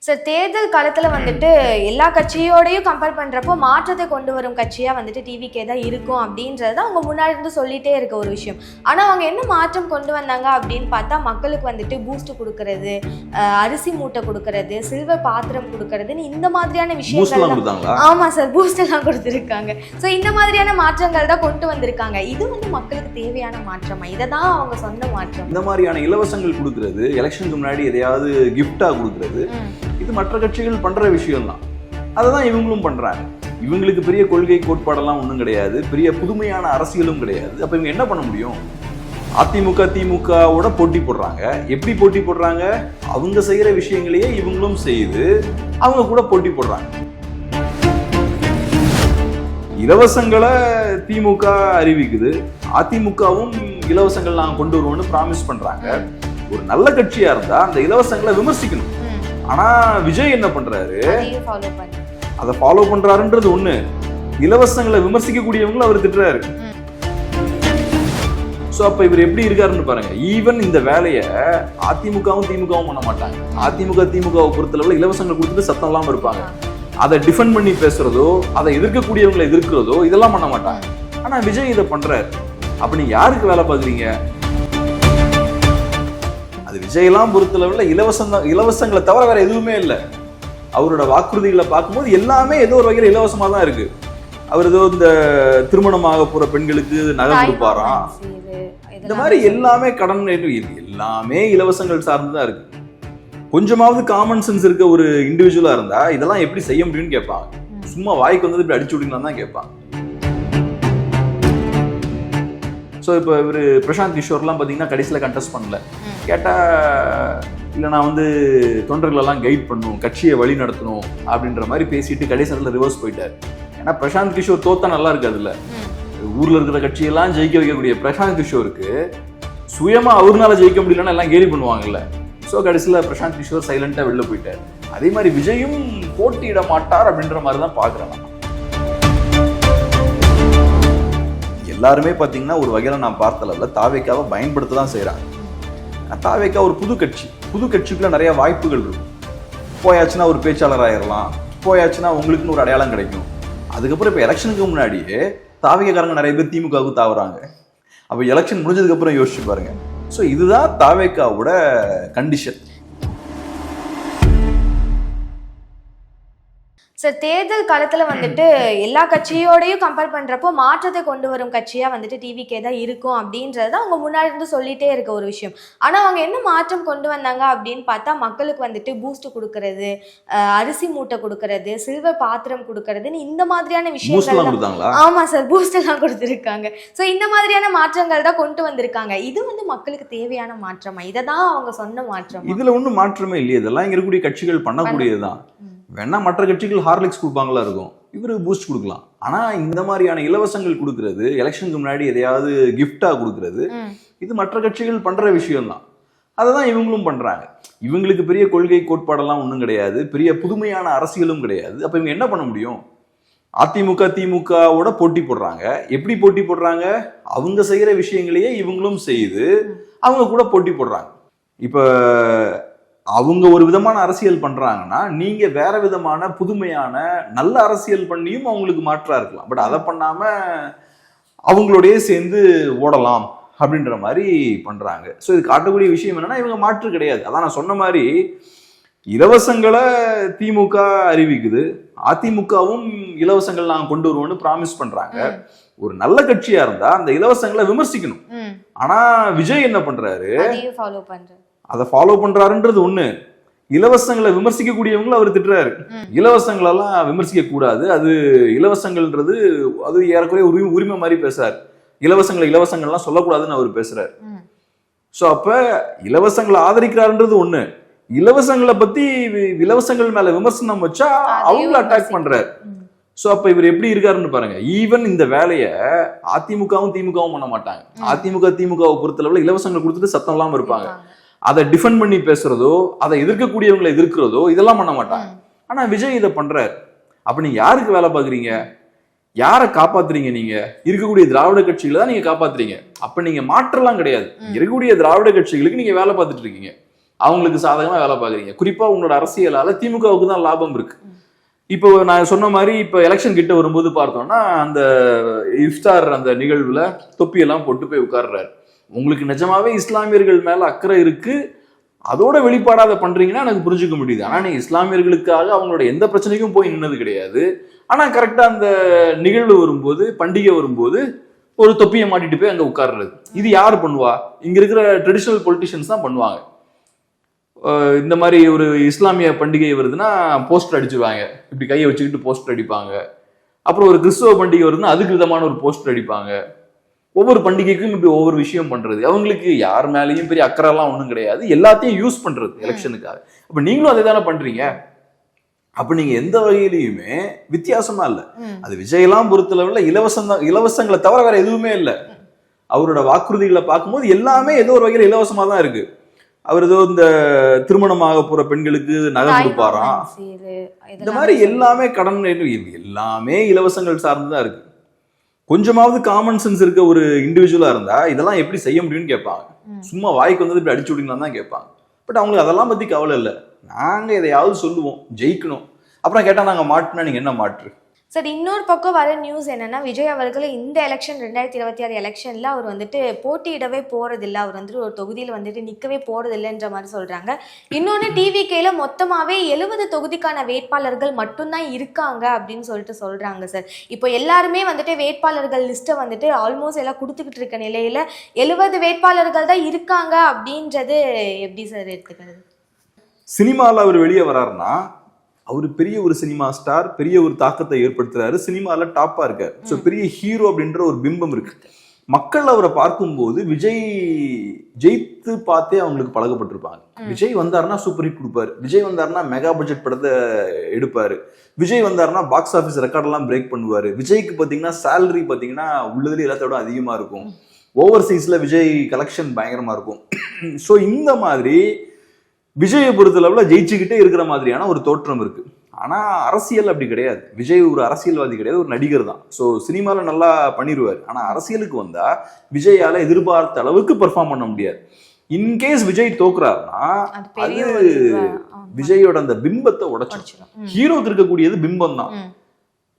Sir தேர்தல் காலத்துல வந்துட்டு எல்லா கட்சியோடையும் கம்பேர் பண்றப்போ மாற்றத்தை கொண்டு வரும் கட்சியா வந்துட்டு டிவிகே தான் இருக்கும் அப்படின்றது அவங்க முன்னாடி இருந்து சொல்லிட்டே இருக்க ஒரு விஷயம். ஆனா அவங்க என்ன மாற்றம் கொண்டு வந்தாங்க அப்படின்னு பார்த்தா மக்களுக்கு வந்துட்டு பூஸ்ட் கொடுக்கறது, அரிசி மூட்டை கொடுக்கறது, சில்வர் பாத்திரம் கொடுக்கறதுன்னு இந்த மாதிரியான விஷயங்கள். ஆமா சார், பூஸ்ட் எல்லாம் கொடுத்துருக்காங்க. ஸோ இந்த மாதிரியான மாற்றங்கள் தான் கொண்டு வந்திருக்காங்க. இது வந்து மக்களுக்கு தேவையான மாற்றமா? இதை தான் அவங்க சொந்த மாற்றம். இந்த மாதிரியான இலவசங்கள் கொடுக்கறது, எலெக்ஷனுக்கு முன்னாடி எதையாவது கிஃப்டா கொடுக்கறது, இது மற்ற கட்சிகள் பண்ற விஷயம் தான். அதை தான் இவங்களும் பண்றாங்க. இவங்களுக்கு பெரிய கொள்கை கோட்பாடெல்லாம் ஒன்றும் கிடையாது, பெரிய புதுமையான அரசியலும் கிடையாது. அப்ப இவங்க என்ன பண்ண முடியும்? அதிமுக திமுகவோட போட்டி போடுறாங்க. எப்படி போட்டி போடுறாங்க? அவங்க செய்யற விஷயங்களையே இவங்களும் செய்து அவங்க கூட போட்டி போடுறாங்க. இலவசங்களை திமுக அறிவிக்குது, அதிமுகவும் இலவசங்கள் நாங்க கொண்டு வருவோம்னு ப்ராமிஸ் பண்றாங்க. ஒரு நல்ல கட்சியா இருந்தா அந்த இலவசங்களை விமர்சிக்கணும். ஆனா விஜய் என்ன பண்றாரு? அதை ஃபாலோ பண்றாருன்றது ஒண்ணு, இலவசங்களை விமர்சிக்க கூடியவங்களும் அவர் திட்டுறாரு. சோ அப்ப இவர் எப்படி இருக்காருன்னு பாருங்க. ஈவன் இந்த வேலையை அதிமுகவும் திமுகவும் பண்ண மாட்டாங்க. அதிமுக திமுகவை பொறுத்தளவுல இலவசங்களை கொடுத்துட்டு சத்தம் இல்லாம இருப்பாங்க. அதை டிஃபெண்ட் பண்ணி பேசுறதோ, அதை எதிர்க்கக்கூடியவங்களை எதிர்க்கிறதோ இதெல்லாம் பண்ண மாட்டாங்க. ஆனா விஜய் இதை பண்றாரு. அப்ப நீங்க யாருக்கு வேலை பாக்குறீங்க? அது விஜயெல்லாம் பொறுத்தளவுல இலவசங்களை தவிர வேற எதுவுமே இல்லை. அவரோட வாக்குறுதிகளை பார்க்கும்போது எல்லாமே ஏதோ ஒரு வகையில் இலவசமா தான் இருக்கு. அவர் ஏதோ இந்த திருமணமாக போற பெண்களுக்கு நகை கொடுப்பாராம், இந்த மாதிரி எல்லாமே கடன், எல்லாமே இலவசங்கள் சார்ந்துதான் இருக்கு. கொஞ்சமாவது காமன் சென்ஸ் இருக்க ஒரு இண்டிவிஜுவலா இருந்தா இதெல்லாம் எப்படி செய்ய முடியும்னு கேட்பாங்க. சும்மா வாய்க்கு வந்தது இப்படி அடிச்சு விடுங்களான்னு தான் கேட்பாங்க. ஸோ இப்போ இவர் பிரசாந்த் கிஷோர்லாம் பார்த்தீங்கன்னா கடைசியில் கண்டெஸ்ட் பண்ணல. கேட்டால் இல்லை நான் வந்து தொண்டர்களெல்லாம் கைட் பண்ணணும், கட்சியை வழி நடத்தணும் அப்படின்ற மாதிரி பேசிட்டு கடைசி நேரத்தில் ரிவர்ஸ் போயிட்டார். ஏன்னா பிரசாந்த் கிஷோர் தோத்தா நல்லா இருக்கு. அதில் ஊரில் இருக்கிற கட்சியெல்லாம் ஜெயிக்க வைக்கக்கூடிய பிரசாந்த் கிஷோருக்கு சுயமாக அவருனால ஜெயிக்க முடியலன்னா எல்லாம் கேலி பண்ணுவாங்கல்ல. ஸோ கடைசியில் பிரசாந்த் கிஷோர் சைலண்டாக வெளில போயிட்டார். அதே மாதிரி விஜயும் போட்டியிட மாட்டார் அப்படின்ற மாதிரி தான் பார்க்குறேன். எல்லாருமே பார்த்தீங்கன்னா ஒரு வகையில் நான் பார்த்தளவுல தாவேக்காவை பயன்படுத்த தான் செய்கிறாங்க. தாவேக்கா ஒரு புது கட்சி, புது கட்சிக்குள்ள நிறைய வாய்ப்புகள் இருக்கும். போயாச்சுன்னா ஒரு பேச்சாளர் ஆயிடலாம், போயாச்சுன்னா உங்களுக்குன்னு ஒரு அடையாளம் கிடைக்கும். அதுக்கப்புறம் இப்போ எலெக்ஷனுக்கு முன்னாடியே தாவேக்காரங்க நிறைய பேர் திமுகவுக்கு தாவுறாங்க. அப்போ எலெக்ஷன் முடிஞ்சதுக்கு அப்புறம் யோசிச்சு பாருங்க. ஸோ இதுதான் தாவேக்காவோட கண்டிஷன். சார் தேர்தல் காலத்துல வந்துட்டு எல்லா கட்சியோடையும் கம்பேர் பண்றப்போ மாற்றத்தை கொண்டு வரும் கட்சியா வந்துட்டு டிவிகே தான் இருக்கும் அப்படின்றது அவங்க முன்னாடி இருந்து சொல்லிட்டே இருக்க ஒரு விஷயம். ஆனா அவங்க என்ன மாற்றம் கொண்டு வந்தாங்க அப்படின்னு பார்த்தா மக்களுக்கு வந்துட்டு பூஸ்ட் கொடுக்கறது, அரிசி மூட்டை கொடுக்கறது, சில்வர் பாத்திரம் கொடுக்கறதுன்னு இந்த மாதிரியான விஷயங்கள். ஆமா சார், பூஸ்ட் எல்லாம் கொடுத்துருக்காங்க. ஸோ இந்த மாதிரியான மாற்றங்கள் தான் கொண்டு வந்திருக்காங்க. இது வந்து மக்களுக்கு தேவையான மாற்றமா? இதை தான் அவங்க சொன்ன மாற்றம். இதுல ஒன்றும் மாற்றமே இல்லையே. இதெல்லாம் இங்க இருக்கக்கூடிய கட்சிகள் பண்ணக்கூடியதுதான். வேணா மற்ற கட்சிகள் ஹார்லிக்ஸ் கொடுப்பாங்களா இருக்கும், இவரு பூஸ்ட் கொடுக்கலாம். ஆனா இந்த மாதிரியான இலவசங்கள் கொடுக்கறது, எலெக்ஷனுக்கு முன்னாடி எதையாவது கிஃப்டா கொடுக்கறது, இது மற்ற கட்சிகள் பண்ற விஷயம் தான். அதைதான் இவங்களும் பண்றாங்க. இவங்களுக்கு பெரிய கொள்கை கோட்பாடெல்லாம் ஒன்றும் கிடையாது, பெரிய புதுமையான அரசியலும் கிடையாது. அப்ப இவங்க என்ன பண்ண முடியும்? அதிமுக திமுகவோட போட்டி போடுறாங்க. எப்படி போட்டி போடுறாங்க? அவங்க செய்யற விஷயங்களையே இவங்களும் செய்து அவங்க கூட போட்டி போடுறாங்க. இப்ப அவங்க ஒரு விதமான அரசியல் பண்றாங்கன்னா நீங்க வேற விதமான புதுமையான நல்ல அரசியல் பண்ணியும் அவங்களுக்கு மாற்றா இருக்கலாம். பட் அதை பண்ணாம அவங்களோடய சேர்ந்து ஓடலாம் அப்படின்ற மாதிரி பண்றாங்க. ஸோ இது காட்டக்கூடிய விஷயம் என்னன்னா இவங்க மாற்று கிடையாது. அதான் நான் சொன்ன மாதிரி இலவசங்களை திமுக அறிவிக்குது, அதிமுகவும் இலவசங்கள் நாங்க கொண்டு வருவோம்னு ப்ராமிஸ் பண்றாங்க. ஒரு நல்ல கட்சியா இருந்தா அந்த இலவசங்களை விமர்சிக்கணும். ஆனா விஜய் என்ன பண்றாரு? அதை ஃபாலோ பண்றாருன்றது ஒண்ணு, இலவசங்களை விமர்சிக்க கூடியவங்களும் அவர் திட்டுறாரு. இலவசங்களெல்லாம் விமர்சிக்க கூடாது, அது இலவசங்கள்ன்றது அது ஏறக்குறைய உரிமை மாதிரி பேசுறாரு. இலவசங்கள்லாம் சொல்லக்கூடாதுன்னு அவர் பேசுறாரு. சோ அப்ப இலவசங்களை ஆதரிக்கிறாருன்றது ஒண்ணு, இலவசங்களை பத்தி இலவசங்கள் மேல விமர்சனம் வச்சா அவங்கள அட்டாக் பண்றாரு. சோ அப்ப இவர் எப்படி இருக்காருன்னு பாருங்க. ஈவன் இந்த வேலையை அதிமுகவும் திமுகவும் பண்ண மாட்டாங்க. அதிமுக திமுகவை பொறுத்தளவுல இலவசங்களை கொடுத்துட்டு சத்தம் இல்லாம இருப்பாங்க. அதை டிஃபெண்ட் பண்ணி பேசுறதோ, அதை எதிர்க்கக்கூடியவங்களை எதிர்க்கிறதோ இதெல்லாம் பண்ண மாட்டாங்க. ஆனா விஜய் இதை பண்றாரு. அப்ப நீங்க யாருக்கு வேலை பாக்குறீங்க? யாரை காப்பாத்துறீங்க? நீங்க இருக்கக்கூடிய திராவிட கட்சிகளை தான் நீங்க காப்பாத்துறீங்க. அப்ப நீங்க மாற்றலாம் கிடையாது. இருக்கக்கூடிய திராவிட கட்சிகளுக்கு நீங்க வேலை பார்த்துட்டு இருக்கீங்க. அவங்களுக்கு சாதகமா வேலை பார்க்குறீங்க. குறிப்பா உங்களோட அரசியலால திமுகவுக்கு தான் லாபம் இருக்கு. இப்போ நான் சொன்ன மாதிரி இப்போ எலெக்ஷன் கிட்ட வரும்போது பார்த்தோம்னா அந்த இஃப்தார் அந்த நிகழ்வுல தொப்பியெல்லாம் போட்டு போய் உட்கார்றாரு. உங்களுக்கு நிஜமாவே இஸ்லாமியர்கள் மேல அக்கறை இருக்கு, அதோட வெளிப்பாடா அதை பண்றீங்கன்னா எனக்கு புரிஞ்சுக்க முடியுது. ஆனா நீங்க இஸ்லாமியர்களுக்காக அவங்களோட எந்த பிரச்சனைக்கும் போய் நின்னது கிடையாது. ஆனா கரெக்டா அந்த நிகழ்வு வரும்போது, பண்டிகை வரும்போது ஒரு தொப்பியை மாட்டிட்டு போய் அங்க உட்கார்றது. இது யாரு பண்ணுவா? இங்க இருக்கிற ட்ரெடிஷனல் பொலிட்டிஷியன்ஸ் தான் பண்ணுவாங்க. இந்த மாதிரி ஒரு இஸ்லாமிய பண்டிகை வருதுன்னா போஸ்டர் அடிச்சுவாங்க, இப்படி கையை வச்சுக்கிட்டு போஸ்டர் அடிப்பாங்க. அப்புறம் ஒரு கிறிஸ்துவ பண்டிகை வருதுன்னா அதுக்கு விதமான ஒரு போஸ்டர் அடிப்பாங்க. ஒவ்வொரு பண்டிகைக்கும் இப்படி ஒவ்வொரு விஷயம் பண்றது. அவங்களுக்கு யார் மேலேயும் பெரிய அக்கறைலாம் ஒன்றும் கிடையாது, எல்லாத்தையும் யூஸ் பண்றது எலெக்ஷனுக்காக. அப்ப நீங்களும் அதே தானே பண்றீங்க. அப்ப நீங்க எந்த வகையிலையுமே வித்தியாசமா இல்ல. அது விஜயெல்லாம் பொறுத்தளவுல இலவசங்களை தவிர வேற எதுவுமே இல்லை. அவரோட வாக்குறுதிகளை பார்க்கும்போது எல்லாமே ஏதோ ஒரு வகையில இலவசமா தான் இருக்கு. அவர் ஏதோ இந்த திருமணமாக போற பெண்களுக்கு நகை கொடுப்பாராம், இந்த மாதிரி எல்லாமே கடன், எல்லாமே இலவசங்கள் சார்ந்துதான் இருக்கு. கொஞ்சமாவது காமன் சென்ஸ் இருக்க ஒரு இண்டிவிஜுவலா இருந்தா இதெல்லாம் எப்படி செய்ய முடியும்னு கேட்பாங்க. சும்மா வாய்க்கு வந்து இப்படி அடிச்சு விடுங்களான்னு தான் கேட்பாங்க. பட் அவங்களுக்கு அதெல்லாம் பத்தி கவலை இல்லை. நாங்க எதையாவது சொல்லுவோம், ஜெயிக்கணும். அப்புறம் கேட்டா நாங்க மாட்டுனா நீங்க என்ன மாற்று? சார், இன்னொரு பக்கம் வர நியூஸ் என்னன்னா, விஜய் அவர்கள் இந்த எலெக்ஷன் 2026 எலெக்ஷன்ல அவர் வந்துட்டு போட்டியிடவே போறதில்லை, அவர் வந்துட்டு ஒரு தொகுதியில் வந்துட்டு நிற்கவே போறதில்லைன்ற மாதிரி சொல்றாங்க. இன்னொன்று, டிவிகேல மொத்தமாவே 70 தொகுதிக்கான வேட்பாளர்கள் மட்டும்தான் இருக்காங்க அப்படின்னு சொல்லிட்டு சொல்றாங்க சார். இப்போ எல்லாருமே வந்துட்டு வேட்பாளர்கள் லிஸ்ட்டை வந்துட்டு ஆல்மோஸ்ட் எல்லாம் கொடுத்துக்கிட்டு இருக்க நிலையில 70 வேட்பாளர்கள் தான் இருக்காங்க அப்படின்றது எப்படி சார் எடுத்துக்கிறது? சினிமாவில் அவர் வெளியே வராருன்னா அவரு பெரிய ஒரு சினிமா ஸ்டார், பெரிய ஒரு தாக்கத்தை ஏற்படுத்துறாரு, சினிமால டாப்பா இருக்காரு. ஸோ பெரிய ஹீரோ அப்படின்ற ஒரு பிம்பம் இருக்கு. மக்கள் அவரை பார்க்கும்போது விஜய் ஜெயித்து பார்த்தே அவங்களுக்கு பழகப்பட்டிருப்பாங்க. விஜய் வந்தாருன்னா சூப்பர் ஹிட் கொடுப்பாரு, விஜய் வந்தாருன்னா மெகா பட்ஜெட் படத்தை எடுப்பாரு, விஜய் வந்தாருன்னா பாக்ஸ் ஆஃபீஸ் ரெக்கார்ட் எல்லாம் பிரேக் பண்ணுவாரு. விஜய்க்கு பாத்தீங்கன்னா சேலரி பாத்தீங்கன்னா உள்ளதுல எல்லாத்தோட அதிகமா இருக்கும். ஓவர்சீஸ்ல விஜய் கலெக்ஷன் பயங்கரமா இருக்கும். ஸோ இந்த மாதிரி விஜயை பொறுத்தளவுல ஜெயிச்சுக்கிட்டே இருக்கிற மாதிரியான ஒரு தோற்றம் இருக்கு. ஆனா அரசியல் அப்படி கிடையாது. விஜய் ஒரு அரசியல்வாதி கிடையாது, ஒரு நடிகர் தான். ஸோ சினிமால நல்லா பண்ணிடுவார். ஆனா அரசியலுக்கு வந்தா விஜயால எதிர்பார்த்த அளவுக்கு பெர்ஃபார்ம் பண்ண முடியாது. இன்கேஸ் விஜய் தோக்குறாருன்னா அது விஜயோட அந்த பிம்பத்தை உடைச்சிடும். ஹீரோக்கு இருக்கக்கூடியது பிம்பம் தான்.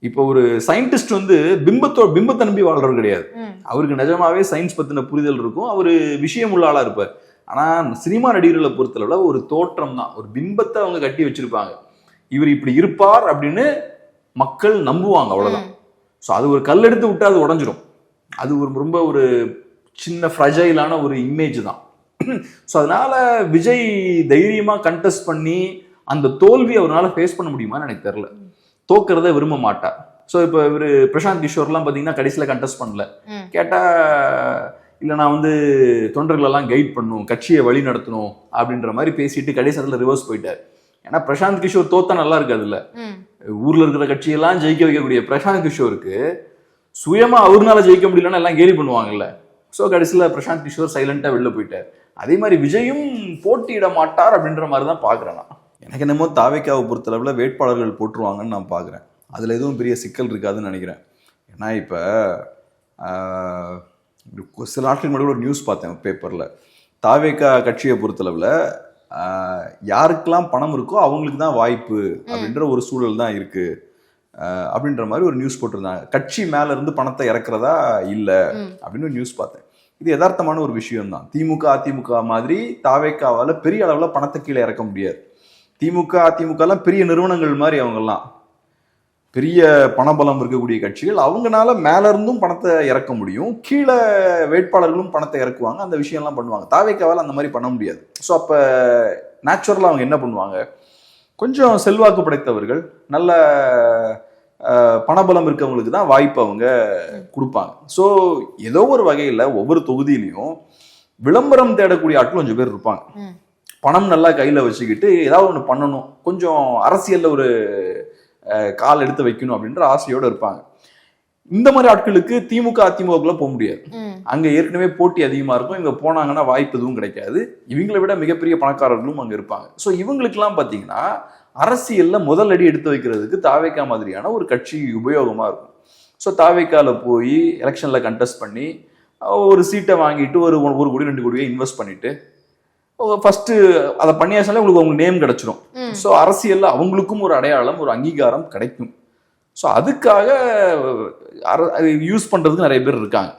இப்போ ஒரு சயின்டிஸ்ட் வந்து பிம்பத்தை நம்பி வாழ்றது கிடையாது. அவருக்கு நிஜமாவே சயின்ஸ் பத்தின புரிதல் இருக்கும், அவரு விஷயம் உள்ள ஆளா இருப்பார். ஆனா சினிமா நடிகர்களை பொறுத்தளவுல ஒரு தோற்றம் தான், ஒரு பிம்பத்தை அவங்க கட்டி வச்சிருப்பாங்க. இவர் இப்படி இருப்பார் அப்படின்னு மக்கள் நம்புவாங்க, அவ்வளவுதான். ஸோ அது ஒரு கல் எடுத்து விட்டு அது உடஞ்சிரும். அது ஒரு ரொம்ப ஒரு சின்ன ஃப்ரஜைலான ஒரு இமேஜ் தான். ஸோ அதனால விஜய் தைரியமா கண்டெஸ்ட் பண்ணி அந்த தோல்வி அவரால் ஃபேஸ் பண்ண முடியுமான்னு எனக்கு தெரியல. தோக்கிறத விரும்ப மாட்டார். ஸோ இப்போ இவர் பிரசாந்த் கிஷோர்லாம் பார்த்தீங்கன்னா கடைசியில் கண்டெஸ்ட் பண்ணல. கேட்டா இல்லை நான் வந்து தொண்டர்களெல்லாம் கைட் பண்ணணும், கட்சியை வழி நடத்தணும் அப்படின்ற மாதிரி பேசிட்டு கடைசி நேரத்தில் ரிவர்ஸ் போயிட்டார். ஏன்னா பிரசாந்த் கிஷோர் தோத்தா நல்லா இருக்காது இல்ல. ஊர்ல இருக்கிற கட்சியெல்லாம் ஜெயிக்க வைக்கக்கூடிய பிரசாந்த் கிஷோருக்கு சுயமா அவருனால ஜெயிக்க முடியலன்னா எல்லாம் கேலி பண்ணுவாங்கல்ல. ஸோ கடைசியில் பிரசாந்த் கிஷோர் சைலண்டா வெளில போயிட்டார். அதே மாதிரி விஜயும் போட்டியிட மாட்டார் அப்படின்ற மாதிரி தான் பாக்குறேன் நான். எனக்கு என்னமோ தாவேக்காவை பொறுத்தளவுல வேட்பாளர்கள் போட்டுருவாங்கன்னு நான் பாக்குறேன். அதுல எதுவும் பெரிய சிக்கல் இருக்காதுன்னு நினைக்கிறேன். ஏன்னா இப்ப சில நாட்களுக்கு முன்னாடி ஒரு நியூஸ் பார்த்தேன் பேப்பர்ல, தாவேக்கா கட்சியை பொறுத்தளவுல யாருக்கெல்லாம் பணம் இருக்கோ அவங்களுக்கு தான் வாய்ப்பு அப்படின்ற ஒரு சூழல் தான் இருக்கு அப்படின்ற மாதிரி ஒரு நியூஸ் போட்டிருந்தாங்க. கட்சி மேல இருந்து பணத்தை இறக்குறதா இல்லை அப்படின்னு ஒரு நியூஸ் பார்த்தேன். இது யதார்த்தமான ஒரு விஷயம் தான். திமுக அதிமுக மாதிரி தாவேக்காவால பெரிய அளவுல பணத்தை கீழே இறக்க முடியாது. திமுக அதிமுக எல்லாம் பெரிய நிறுவனங்கள் மாதிரி, அவங்கெல்லாம் பெரிய பணபலம் இருக்கக்கூடிய கட்சிகள். அவங்கனால மேல இருந்தும் பணத்தை இறக்க முடியும், கீழே வேட்பாளர்களும் பணத்தை இறக்குவாங்க, அந்த விஷயம்லாம் பண்ணுவாங்க. தாவேக்காவால் அந்த மாதிரி பண்ண முடியாது. ஸோ அப்போ நேச்சுரலாக அவங்க என்ன பண்ணுவாங்க, கொஞ்சம் செல்வாக்கு படைத்தவர்கள், நல்ல பணபலம் இருக்கவங்களுக்கு தான் வாய்ப்பு அவங்க கொடுப்பாங்க. ஸோ ஏதோ ஒரு வகையில் ஒவ்வொரு தொகுதியிலையும் விளம்பரம் தேடக்கூடிய ஆட்கள் கொஞ்சம் பேர் இருப்பாங்க. பணம் நல்லா கையில் வச்சுக்கிட்டு ஏதாவது ஒன்று பண்ணணும், கொஞ்சம் அரசியலில் ஒரு கால் எடுத்து வைக்கணும் அப்படின்ற ஆசையோடு இருப்பாங்க. இந்த மாதிரி ஆட்களுக்கு திமுக அதிமுகக்குள்ள போக முடியாது. அங்க ஏற்கனவே போட்டி அதிகமா இருக்கும். இவங்க போனாங்கன்னா வாய்ப்பு எதுவும் கிடைக்காது. இவங்களை விட மிகப்பெரிய பணக்காரர்களும் அங்க இருப்பாங்க. ஸோ இவங்களுக்கு எல்லாம் பாத்தீங்கன்னா அரசியல்ல முதல் அடி எடுத்து வைக்கிறதுக்கு தாவேக்கா மாதிரியான ஒரு கட்சி உபயோகமா இருக்கும். ஸோ தாவேக்கால போய் எலெக்ஷன்ல கண்டெஸ்ட் பண்ணி ஒரு சீட்டை வாங்கிட்டு ஒரு 1 கோடி 2 கோடியை இன்வெஸ்ட் பண்ணிட்டு ஃபர்ஸ்ட் அதை பண்ணியாச்சாலே உங்களுக்கு நேம் கிடைச்சிடும். ஸோ அரசியல்ல அவங்களுக்கும் ஒரு அடையாளம், ஒரு அங்கீகாரம் கிடைக்கும். ஸோ அதுக்காக யூஸ் பண்றதுக்கு நிறைய பேர் இருக்காங்க.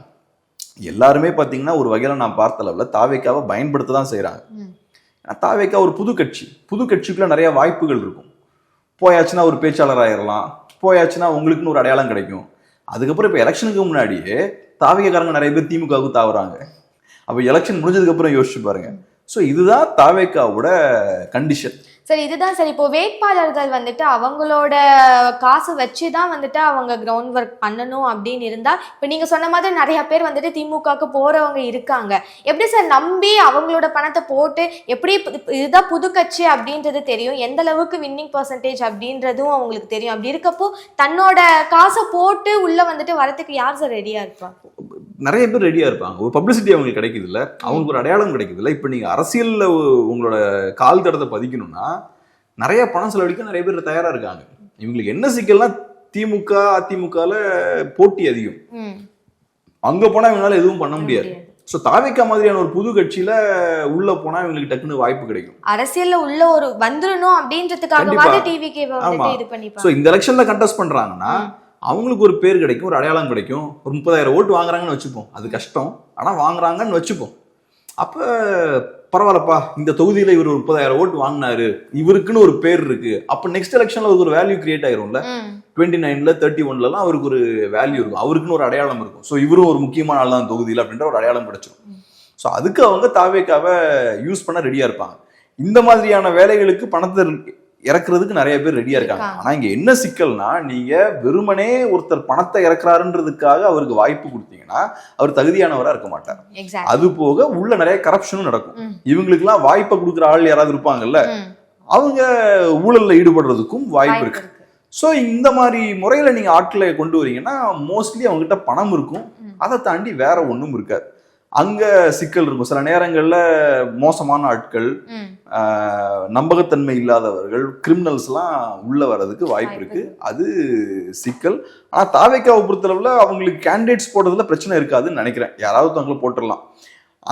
எல்லாருமே பார்த்தீங்கன்னா ஒரு வகையில நான் பார்த்த அளவில் தாவேக்காவை பயன்படுத்த தான் செய்யறாங்க. தாவேக்கா ஒரு புது கட்சிக்குள்ள நிறைய வாய்ப்புகள் இருக்கும். போயாச்சுன்னா ஒரு பேச்சாளர் ஆயிடலாம், போயாச்சுன்னா உங்களுக்குன்னு ஒரு அடையாளம் கிடைக்கும். அதுக்கப்புறம் இப்போ எலெக்ஷனுக்கு முன்னாடியே தாவேக்காரங்க நிறைய பேர் திமுகவுக்கு தாவுறாங்க. அப்போ எலெக்ஷன் முடிஞ்சதுக்கு அப்புறம் யோசிச்சு பாருங்க. ஸோ இதுதான் தாவேக்காவோட கண்டிஷன். சரி, இதுதான் சரி. இப்போ வேட்பாளர்கள் வந்துட்டு அவங்களோட காசு வச்சு தான் வந்துட்டு அவங்க கிரவுண்ட் ஒர்க் பண்ணணும் அப்படின்னு இருந்தா, இப்போ நீங்க சொன்ன மாதிரி நிறைய பேர் வந்துட்டு திமுகவுக்கு போறவங்க இருக்காங்க. எப்படி சார் நம்பி அவங்களோட பணத்தை போட்டு, எப்படி இதுதான் புது கட்சி அப்படின்றது தெரியும், எந்த அளவுக்கு வின்னிங் பர்சன்டேஜ் அப்படின்றதும் அவங்களுக்கு தெரியும். அப்படி இருக்கப்போ தன்னோட காசை போட்டு உள்ள வந்துட்டு வரதுக்கு யார் சார் ரெடியா இருப்பா? நிறைய பேர் ரெடியா இருப்பாங்க. ஒரு பப்ளிசிட்டி அவங்களுக்கு கிடைக்குது இல்ல, அவங்களுக்கு ஒரு அடையாளம் கிடைக்குது இல்ல. இப்ப நீங்க அரசியல்ல உங்களோட கால் தடத்தை பதிக்கணும்னா நிறைய பணம் செலவழிக்க நிறைய பேர் தயாரா இருக்காங்க. இவங்களுக்கு என்ன சிக்கல்னா திமுக அதிமுகல போட்டி அதிகம். அங்க போனா இவங்களால எதுவும் பண்ண முடியாது. சோ தாவேக்கா மாதிரியான ஒரு புது கட்சியில உள்ள போனா இவங்களுக்கு டக்குன்னு வாய்ப்பு கிடைக்கும். அரசியல்ல உள்ள ஒரு வந்துடணும் அப்படின்றதுக்காக டிவிகே இது பண்ணிப்பாங்க. சோ இந்த எலெக்ஷன்ல கண்டெஸ்ட் பண்றாங்கன்னா அவங்களுக்கு ஒரு பேர் கிடைக்கும், ஒரு அடையாளம் கிடைக்கும். ஒரு 30,000 ஓட்டு வாங்குறாங்கன்னு வச்சுப்போம், அது கஷ்டம், ஆனா வாங்குறாங்கன்னு வச்சுப்போம். அப்ப பரவாயில்லப்பா, இந்த தொகுதியில இவர் 30,000 ஓட்டு வாங்கினாரு, இவருக்குன்னு ஒரு பேர் இருக்கு. அப்ப நெக்ஸ்ட் எலெக்ஷன்ல அவருக்கு ஒரு வேல்யூ கிரியேட் ஆயிரும்ல. 29ல 31லாம் அவருக்கு ஒரு வேல்யூ இருக்கும், அவருக்குன்னு ஒரு அடையாளம் இருக்கும். ஸோ இவரும் ஒரு முக்கியமான ஆள் தான் தொகுதியில் அப்படின்ற ஒரு அடையாளம் கிடைச்சிடும். ஸோ அதுக்கு அவங்க தாவேக்காவை யூஸ் பண்ண ரெடியா இருப்பாங்க. இந்த மாதிரியான வேலைகளுக்கு பணத்தை இறக்குறதுக்கு நிறைய பேர் ரெடியா இருக்காங்க. ஆனா இங்க என்ன சிக்கல்னா, நீங்க வெறுமனே ஒருத்தர் பணத்தை இறக்குறாருன்றதுக்காக அவருக்கு வாய்ப்பு கொடுத்தீங்கன்னா அவர் தகுதியானவரா இருக்க மாட்டார். அது போக உள்ள நிறைய கரப்ஷனும் நடக்கும். இவங்களுக்கு எல்லாம் வாய்ப்பை கொடுக்குற ஆள் யாராவது இருப்பாங்கல்ல, அவங்க ஊழல்ல ஈடுபடுறதுக்கும் வாய்ப்பு இருக்கு. ஸோ இந்த மாதிரி முறையில நீங்க ஆட்களை கொண்டு வரீங்கன்னா மோஸ்ட்லி அவங்க கிட்ட பணம் இருக்கும், அதை தாண்டி வேற ஒன்றும் இருக்காது. அங்க சிக்கல் இருக்கும். சில நேரங்கள்ல மோசமான ஆட்கள், நம்பகத்தன்மை இல்லாதவர்கள், கிரிமினல்ஸ் எல்லாம் உள்ள வர்றதுக்கு வாய்ப்பு இருக்கு. அது சிக்கல். ஆனா தாவேக்காவை பொறுத்தளவுல அவங்களுக்கு கேண்டிடேட்ஸ் போடுறதுல பிரச்சனை இருக்காதுன்னு நினைக்கிறேன். யாராவது அவங்கள போட்டுடலாம்.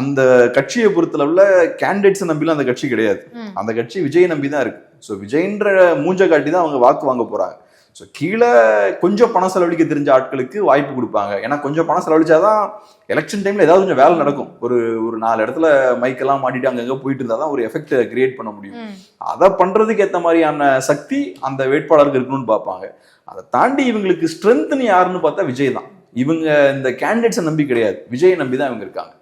அந்த கட்சியை பொறுத்தளவுல கேண்டிடேட்ஸை நம்பிலாம் அந்த கட்சி கிடையாது. அந்த கட்சி விஜயை நம்பி தான் இருக்கு. ஸோ விஜய்ன்ற மூஞ்ச காட்டி தான் அவங்க வாக்கு வாங்க போறாங்க. ஸோ கீழே கொஞ்சம் பணம் செலவழிக்க தெரிஞ்ச ஆட்களுக்கு வாய்ப்பு கொடுப்பாங்க. ஏன்னா கொஞ்சம் பணம் செலவழிச்சாதான் எலெக்ஷன் டைம்ல ஏதாவது கொஞ்சம் வேலை நடக்கும். ஒரு 4 இடத்துல மைக்கெல்லாம் மாட்டிட்டு அங்கங்க போயிட்டு இருந்தாதான் ஒரு எஃபெக்ட் கிரியேட் பண்ண முடியும். அதை பண்றதுக்கு ஏற்ற மாதிரியான சக்தி அந்த வேட்பாளருக்கு இருக்கணும்னு பார்ப்பாங்க. அதை தாண்டி இவங்களுக்கு ஸ்ட்ரென்த்னு யாருன்னு பார்த்தா விஜய் தான். இவங்க இந்த கேண்டிடேட்ஸை நம்பி கிடையாது, விஜயை நம்பி தான் இவங்க இருக்காங்க.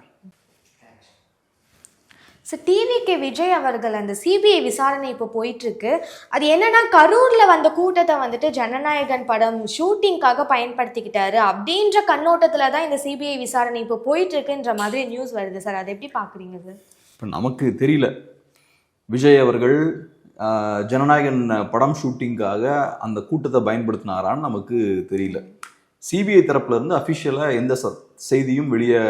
டிவிகே விஜய் அவர்கள் அந்த சிபிஐ விசாரணை இப்போ போயிட்டு இருக்கு. அது என்னன்னா, கரூர்ல வந்த கூட்டத்தை வந்துட்டு ஜனநாயகன் படம் ஷூட்டிங்காக பயன்படுத்திக்கிட்டாரு அப்படின்ற கண்ணோட்டத்துல தான் இந்த சிபிஐ விசாரணை இப்போ போயிட்டு இருக்குன்ற மாதிரி நியூஸ் வருது சார். அதை எப்படி பாக்குறீங்க சார்? இப்போ நமக்கு தெரியல விஜய் அவர்கள் ஜனநாயகன் படம் ஷூட்டிங்காக அந்த கூட்டத்தை பயன்படுத்தினாரான்னு நமக்கு தெரியல. சிபிஐ தரப்புல இருந்து அஃபிஷியலா எந்த செய்தியும் வெளியே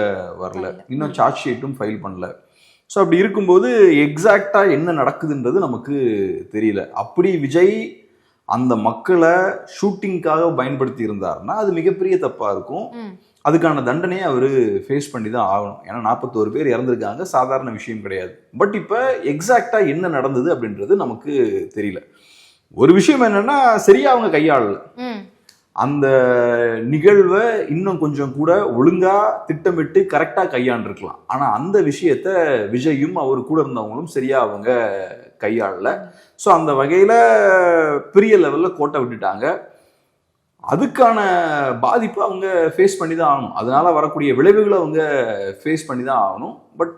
வரல, இன்னும் சார்ஜ் ஷீட்டும் ஃபைல் பண்ணல. ஸோ அப்படி இருக்கும்போது எக்ஸாக்டா என்ன நடக்குதுன்றது நமக்கு தெரியல. அப்படி விஜய் அந்த மக்களை ஷூட்டிங்காக பயன்படுத்தி இருந்தாருன்னா அது மிகப்பெரிய தப்பா இருக்கும். அதுக்கான தண்டனையை அவர் ஃபேஸ் பண்ணி தான் ஆகணும். ஏன்னா 41 பேர் இறந்துருக்காங்க, சாதாரண விஷயம் கிடையாது. பட் இப்போ எக்ஸாக்டா என்ன நடந்தது அப்படின்றது நமக்கு தெரியல. ஒரு விஷயம் என்னன்னா, சரியா அவங்க கையாளல. அந்த நிகழ்வை இன்னும் கொஞ்சம் கூட ஒழுங்கா திட்டமிட்டு கரெக்டா கையாண்டிருக்கலாம். ஆனா அந்த விஷயத்த விஜயும் அவர் கூட இருந்தவங்களும் சரியா அவங்க கையாளல. ஸோ அந்த வகையில பெரிய லெவல்ல கோட்டை விட்டுட்டாங்க. அதுக்கான பாதிப்பை அவங்க ஃபேஸ் பண்ணி தான் ஆகணும். அதனால வரக்கூடிய விளைவுகளை அவங்க ஃபேஸ் பண்ணி தான் ஆகணும். பட்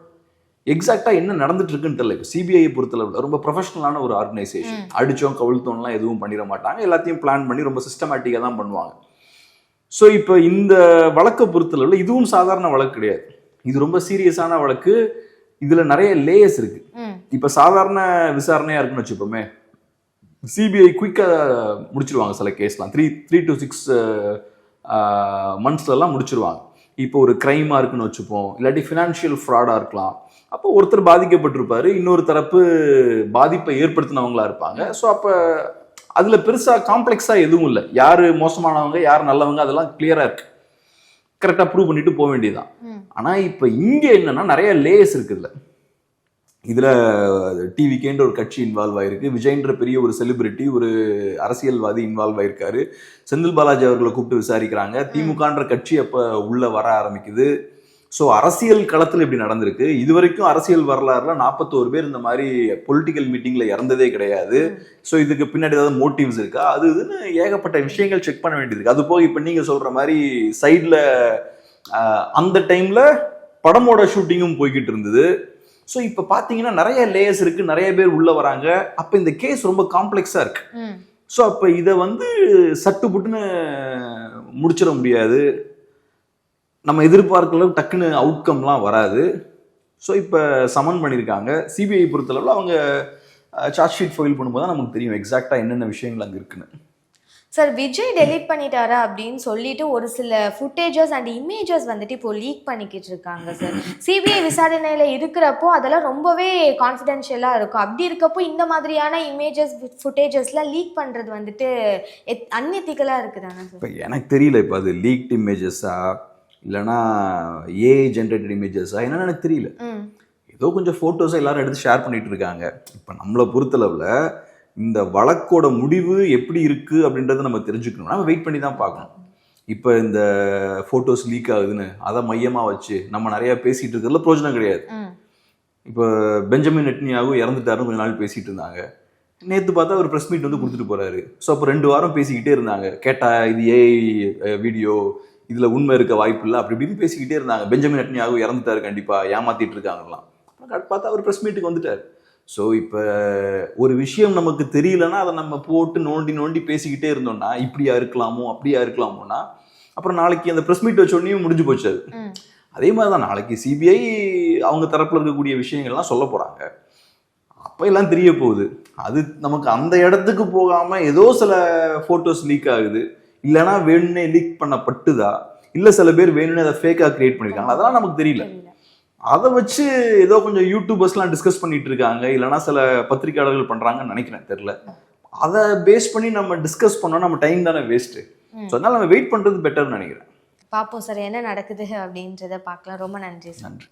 எக்ஸாக்டா என்ன நடந்துட்டு இருக்குன்னு தெரியல. இப்போ சிபிஐ பொறுத்தளவுல ரொம்ப ப்ரொஃபஷனலான ஒரு ஆர்கனைசேஷன். அடிச்சோம் கவிழ்த்தோம்லாம் எதுவும் பண்ணிட மாட்டாங்க, எல்லாத்தையும் பிளான் பண்ணி ரொம்ப சிஸ்டமேட்டிக்கா தான் பண்ணுவாங்க. ஸோ இப்போ இந்த வழக்கை பொறுத்தளவுல இதுவும் சாதாரண வழக்கு கிடையாது, இது ரொம்ப சீரியஸான வழக்கு. இதுல நிறைய லேயர்ஸ் இருக்கு. இப்ப சாதாரண விசாரணையா இருக்குன்னு வச்சுப்போமே, சிபிஐ குயிக்கா முடிச்சிருவாங்க சில கேஸ்லாம். 3 to 6 monthsல எல்லாம் முடிச்சிருவாங்க. இப்போ ஒரு கிரைமா இருக்குன்னு வச்சுப்போம், இல்லாட்டி ஃபினான்ஷியல் ஃப்ராடா இருக்கலாம். அப்போ ஒருத்தர் பாதிக்கப்பட்டிருப்பாரு, இன்னொரு தரப்பு பாதிப்பை ஏற்படுத்தினவங்களா இருப்பாங்க. ஸோ அப்ப அதுல பெருசா காம்ப்ளெக்ஸா எதுவும் இல்லை. யாரு மோசமானவங்க யாரு நல்லவங்க அதெல்லாம் கிளியரா இருக்கு, கரெக்டா ப்ரூவ் பண்ணிட்டு போக வேண்டியதுதான். ஆனா இப்ப இங்க என்னன்னா நிறைய லேயர்ஸ் இருக்குல்ல. இதுல டிவிகேன்ற ஒரு கட்சி இன்வால்வ் ஆயிருக்கு, விஜய்ன்ற பெரிய ஒரு செலிபிரிட்டி ஒரு அரசியல்வாதி இன்வால்வ் ஆயிருக்காரு, செந்தில் பாலாஜி அவர்களை கூப்பிட்டு விசாரிக்கிறாங்க, திமுகன்ற கட்சி அப்ப உள்ள வர ஆரம்பிக்குது. ஸோ அரசியல் களத்தில் இப்படி நடந்திருக்கு. இது வரைக்கும் அரசியல் வரலாறுல 41 பேர் இந்த மாதிரி பொலிட்டிக்கல் மீட்டிங்ல இறந்ததே கிடையாது. ஸோ இதுக்கு பின்னாடி ஏதாவது மோட்டிவ்ஸ் இருக்கா, அது இதுன்னு ஏகப்பட்ட விஷயங்கள் செக் பண்ண வேண்டியது இருக்கு. அது போக இப்ப நீங்க சொல்ற மாதிரி சைட்ல அந்த டைம்ல படமோட ஷூட்டிங்கும் போய்கிட்டு இருந்தது. ஸோ இப்போ பார்த்தீங்கன்னா நிறைய லேயர்ஸ் இருக்கு, நிறைய பேர் உள்ள வராங்க. அப்போ இந்த கேஸ் ரொம்ப காம்ப்ளெக்ஸா இருக்கு. ஸோ அப்போ இதை வந்து சட்டு புட்டுன்னு முடிச்சிட முடியாது, நம்ம எதிர்பார்க்கல டக்குன்னு அவுட்கம்லாம் வராது. ஸோ இப்போ சமன் பண்ணியிருக்காங்க. சிபிஐ பொறுத்தளவில் அவங்க சார்ஜ் ஷீட் ஃபைல் பண்ணும்போது தான் நமக்கு தெரியும் எக்ஸாக்டாக என்னென்ன விஷயங்கள் அங்கே இருக்குன்னு. சார், விஜய் டெலீட் பண்ணிட்டாரா அப்படின்னு சொல்லிட்டு ஒரு சில ஃபுட்டேஜஸ் அண்ட் இமேஜஸ் வந்துட்டு இப்போ லீக் பண்ணிக்கிட்டு இருக்காங்க சார். சிபிஐ விசாரணையில் இருக்கிறப்போ அதெல்லாம் ரொம்பவே கான்ஃபிடென்ஷியலாக இருக்கும். அப்படி இருக்கப்போ இந்த மாதிரியான இமேஜஸ் ஃபுட்டேஜஸ்லாம் லீக் பண்ணுறது வந்துட்டு அன்எத்திக்கலாக இருக்குதானே சார்? இப்போ எனக்கு தெரியல, இப்போ அது லீக்ட் இமேஜஸா இல்லைனா ஏஐ ஜென்ரேட்டட் இமேஜஸா என்னன்னு எனக்கு தெரியல. ஏதோ கொஞ்சம் ஃபோட்டோஸை எல்லாரும் எடுத்து ஷேர் பண்ணிட்டு இருக்காங்க. இப்போ நம்மளை பொறுத்தளவில் இந்த வழக்கோட முடிவு எப்படி இருக்கு அப்படின்றத நம்ம தெரிஞ்சுக்கணும், நம்ம வெயிட் பண்ணி தான் பார்க்கணும். இப்போ இந்த ஃபோட்டோஸ் லீக் ஆகுதுன்னு அதை மையமாக வச்சு நம்ம நிறைய பேசிட்டு இருக்கிறதுல பிரயோஜனம் கிடையாது. இப்போ பெஞ்சமின் நெட்டன்யாகு இறந்துட்டாருன்னு கொஞ்ச நாள் பேசிட்டு இருந்தாங்க. நேற்று பார்த்தா ஒரு ப்ரெஸ் மீட் வந்து கொடுத்துட்டு போறாரு. ஸோ அப்போ 2 வாரம் பேசிக்கிட்டே இருந்தாங்க. கேட்டா இது ஏஐ வீடியோ, இதுல உண்மை இருக்க வாய்ப்பு இல்லை, அப்படி இப்படின்னு பேசிக்கிட்டே இருந்தாங்க. பெஞ்சமின் நெட்டன்யாகு இறந்துட்டாரு, கண்டிப்பா ஏமாத்திட்டு இருக்காங்கலாம். பார்த்தா அவர் ப்ரெஸ் மீட்டுக்கு வந்துட்டார். ஸோ இப்போ ஒரு விஷயம் நமக்கு தெரியலன்னா அதை நம்ம போட்டு நோண்டி நோண்டி பேசிக்கிட்டே இருந்தோம்னா இப்படியா இருக்கலாமோ அப்படியா இருக்கலாமோனா அப்புறம் நாளைக்கு அந்த ப்ரெஸ் மீட் வச்சோடனே முடிஞ்சு போச்சு. அது அதே மாதிரி தான் நாளைக்கு சிபிஐ அவங்க தரப்புல இருக்கக்கூடிய விஷயங்கள்லாம் சொல்ல போறாங்க, அப்போ எல்லாம் தெரிய போகுது. அது நமக்கு அந்த இடத்துக்கு போகாம ஏதோ சில போட்டோஸ் லீக் ஆகுது, இல்லைன்னா வேணும்னே லீக் பண்ணப்பட்டுதா, இல்ல சில பேர் வேணும்னே அதை ஃபேக்கா கிரியேட் பண்ணிருக்காங்க, அதெல்லாம் நமக்கு தெரியல. அதை வச்சு ஏதோ கொஞ்சம் யூடியூபர்ஸ்லாம் டிஸ்கஸ் பண்ணிட்டு இருக்காங்க, இல்லைனா சில பத்திரிகையாளர்கள் பண்றாங்கன்னு நினைக்கிறேன், தெரியல. அதை பேஸ் பண்ணி நம்ம டிஸ்கஸ் பண்ணோம், நம்ம டைம் தானே வேஸ்ட். ஸோ அதனால நம்ம வெயிட் பண்றது பெட்டர்னு நினைக்கிறேன். பார்ப்போம் சார் என்ன நடக்குது அப்படின்றத பார்க்கலாம். ரொம்ப நன்றி சார். நன்றி.